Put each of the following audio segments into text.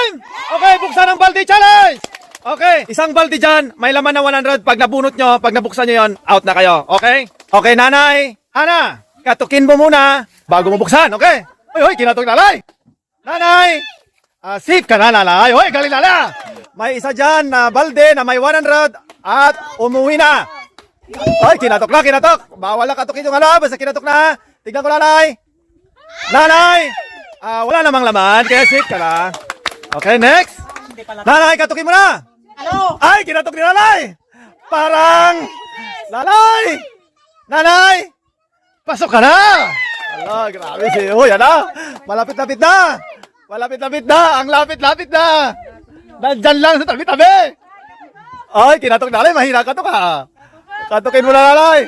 time! Okay, buksan ang balde challenge! Okay, isang balde dyan, may laman na 100. Pag nabunot nyo, pag nabuksan nyo yon, out na kayo. Okay? Okay, nanay. Hana, katukin mo muna bago mo buksan. Okay? Hoy, kinatok nanay. Nanay! Safe ka na, nanay. Hoy, galing nanay. May isa dyan na balde na may 100 at umuwi na. Hoy, kinatok na, kinatok. Bawal na katukin yung basta kinatok na. Tignan ko, nanay. Nanay! Wala namang laman, kaya safe ka na. Okay, next. Nanay, katukin mo na. Ano? Ay, kinatok ni nanay. Parang, nanay! Nanay! Pasok ka na! Ala, grabe si, uy, ano? Malapit-lapit na! Malapit-lapit na! Ang lapit-lapit na! Nandyan lang sa tabi-tabi! Ay, kinatok nanay, mahina katok ha! Katukin mo na, nanay!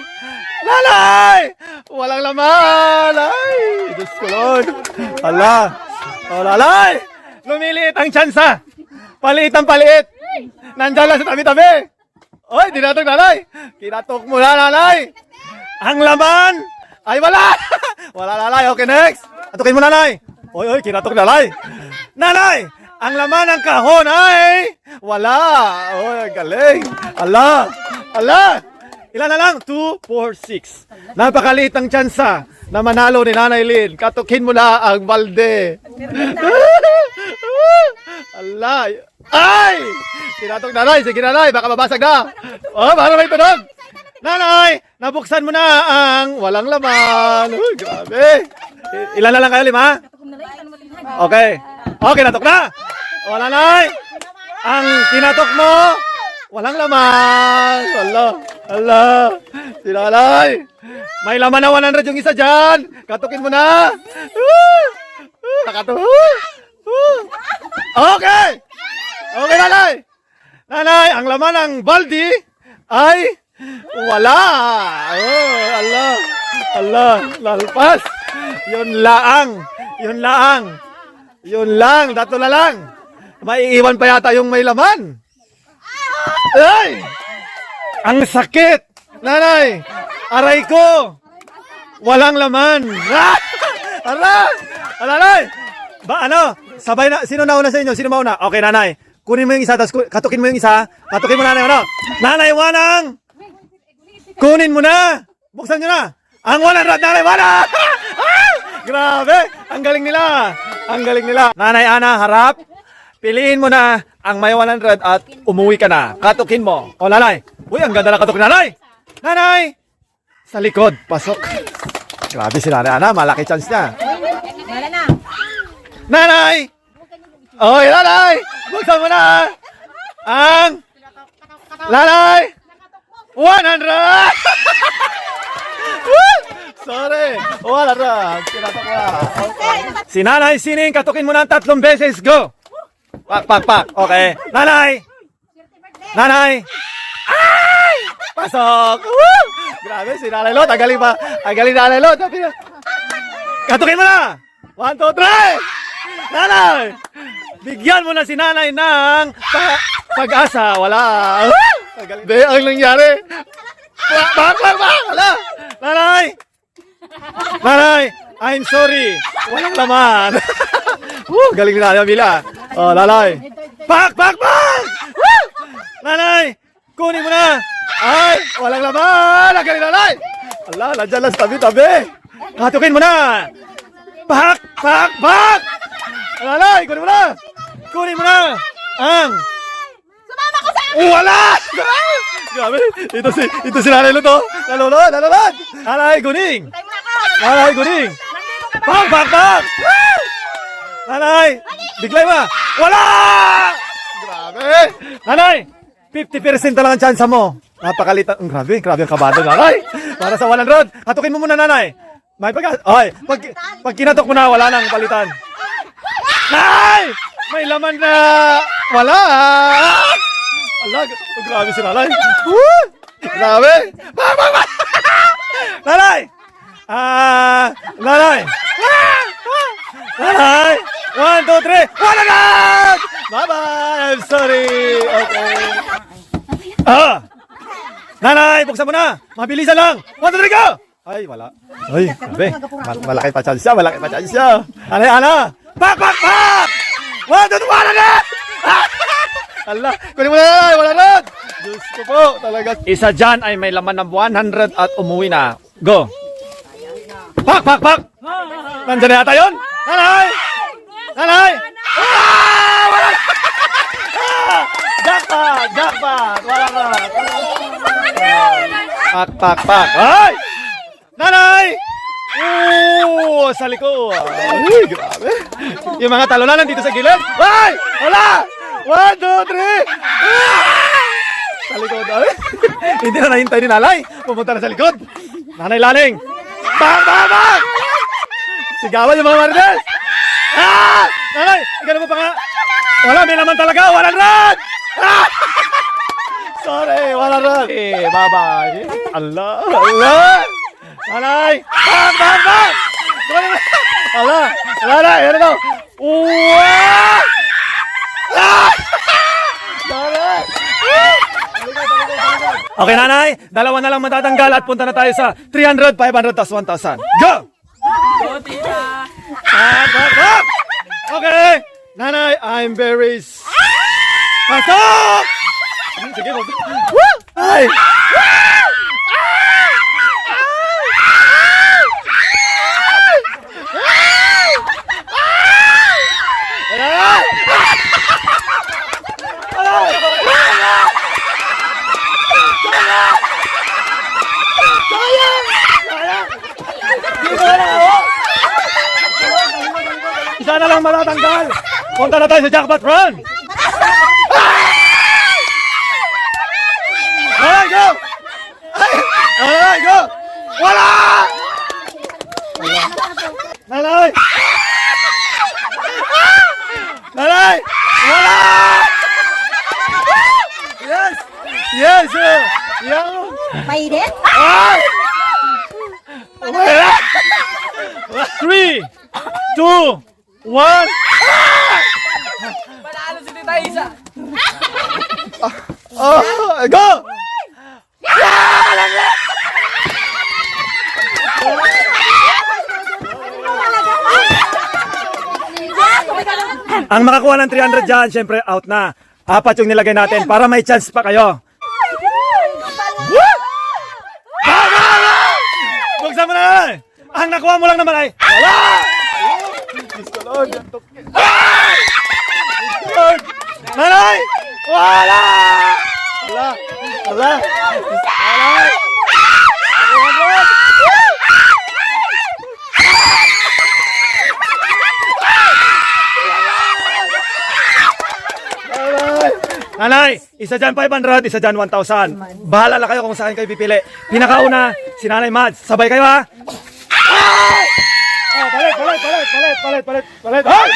Nanay! Walang laman! Ay, Diyos ko, Lord! Ala! Oh, nanay! Lumiliit ang tsansa! Paliit ang paliit! Nandyan lang sa tabi-tabi! Oy, dinatok nanay! Kinatok mo na, nanay! Ang laman ay wala! Wala, nanay. Okay, next! Katukin mo, nanay! Oy, kinatok nanay! Nanay! Ang laman ng kahon ay wala! Oy, galing! Ala! Ala! Ilan na lang? 2, 4, 6. Napakaliit ang tsansa na manalo ni Nanay Lynn. Katukin mo na ang balde. Ala! Ay! Kinatok nanay. Sige, nanay. Baka mabasag na. Oh, baka may tunog. Nanay! Nabuksan mo na ang walang laman. Uy, grabe. Ilan na lang kayo? 5? Okay. Oh, kinatok na. O, nanay. Ang kinatok mo, walang laman. Ala. Ala. Si nanay. May laman na 100 yung isa dyan. Katukin mo na. Nakatok. Okay. Okay, nanay. Nanay, ang laman ng baldi ay wala. Oh, ala. Ala. Lalpas. Yun laang. Yun laang. Yun lang. Dato na lang. Maiiwan pa yata yung may laman. Ay! Ang sakit! Nanay! Aray ko! Walang laman! Ara! Nanay! Ba, ano? Sabay na, sino nauna sa inyo? Sino mauna? Okay, nanay. Kunin mo yung isa, tapos katukin mo yung isa. Katukin mo, nanay, ano? Nanay, wanang! Kunin mo na! Buksan nyo na! Ang 100, nanay, wala! Grabe! Ang galing nila! Ang galing nila! Nanay Ana, harap! Piliin mo na ang may 100 at umuwi ka na. Katukin mo. O, nanay. Uy, ang ganda na katuk, nanay. Nanay! Sa likod, pasok. Grabe si nanay Ana, malaki chance niya. Wala na. Nanay! Oy, nanay! Buksan mo na! Ang... Nanay! 100! Sorry! 100! Kinatok mo na. Okay. Si nanay Sining, katukin mo na 3 beses. Go! Pak, pak, pak. Okay. Nanay! Nanay! Ay! Pasok! Woo! Grabe, si Nanay Lot. Agaling pa. Agaling Nanay Lot. Katukin mo na! 1, 2, 3! Nanay! Bigyan mo na si Nanay ng pag-asa. Wala. Agaling. Be, ang nangyari. Pak, pak, pak, pak! Wala! Nanay! Nanay! I'm sorry. Walang laman. Galing na Nanay Mila. Oh, nanay. Pak, pak, pak! Woo! Nanay, kunin mo na. Ay, walang laman. Ang galing nanay. Ala, nandiyan lang sa tabi-tabi. Katukin mo na. Pak, pak, pak! Nanay, kunin mo na. Kunin mo na. Ang... Sumama ko sa... Wala! Grabe, ito si Nanay Luto. Nalulod, nalulod. Nanay, guning. Tayo mo na ako. Nanay, guning. Nandito ka ba? Pak, pak, pak! Woo! Nanay! Biglay ba? Wala! Grabe! Nanay! 50% na lang ang chance mo. Napakalitan. Grabe, grabe ang kabado, nanay. Para sa 100. Katukin mo muna, nanay. May Ay, pag kinatok mo na, wala nang palitan. Nay! May laman na wala. Ala, grabe si nanay. Woo! Grabe. Bang, bang, bang. Nanay! Nanay! Nanay! 1, 2, 3! Wala na! Bye-bye! I'm sorry! Okay. Nanay, buksan mo na! Mabilisan lang! 1, 2, 3, go! Ay, wala. Ay, sabi. Malaki pa chance siya, malaki pa chance siya. Nanay, Ana! Pak, pak, pak! 1, 2, 3, wala na! Allah, kunin mo na nanay, wala na. Diyos ko po, talaga. Isa dyan ay may laman ng 100 at umuwi na. Go. Pak, pak, pak. Nandyan na yata yun. Nanay! Nanay! Ah! Wala na! Ah! Jackpot! Jackpot! Wala na! Pak, pak, pak. Ay! Nanay! Oo! Sa likod. Ay, grabe. Yung mga talonalan dito sa gilid. Ay! Wala! 1, 2, 3! Ah! Sa likod. Ay! Hindi na nahintay ni nanay. Pumunta na sa likod. Nanay Laling. Bang, bang, bang! Sigawan yung mga marites. Ah! Nanay! Ikaw mo pa nga. Wala, may laman talaga. Walang rad! Ah! Sorry, walang rad. Eh, bye-bye. Allah! Allah! Nanay! Bang! Bang! Bang! Allah! Nanay! Ano daw? Uwa! Ah! Nanay! Okay, nanay. Dalawa na lang matatanggal at punta na tayo sa 300, 500, tas 1,000. Go! Go, tita. Stop! Okay! Nanay, I'm very... Pasok! Sige, woo! Ay! Isa na lang matatanggal. Punta na tayo sa jackpot run. Ay, go! Ay, go! Wala! Nanay! Nanay! Wala! Yes! Yes! Yan! Mainit? Ay! Wala! 3, 2, 1. Panalo si Tita Isa. Oh, go! Ang makakuha ng 300 dyan, syempre out na. Apat yung nilagay natin para may chance pa kayo. Buksan mo na! Ang nakuha mo lang naman ay wala! Nanay! Wala! Wala! Wala! Wala! Nanay, isa dyan 500, isa dyan 1,000. Bahala lang kayo kung saan kayo pipili. Pinakauna, si Nanay Mads. Sabay kayo ha? Oh, palit. Hoy!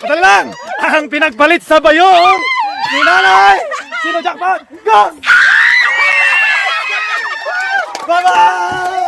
Madali lang! Ang pinagpalit sa bayong ni Nanay! Sino jackpot? Go! Bye-bye!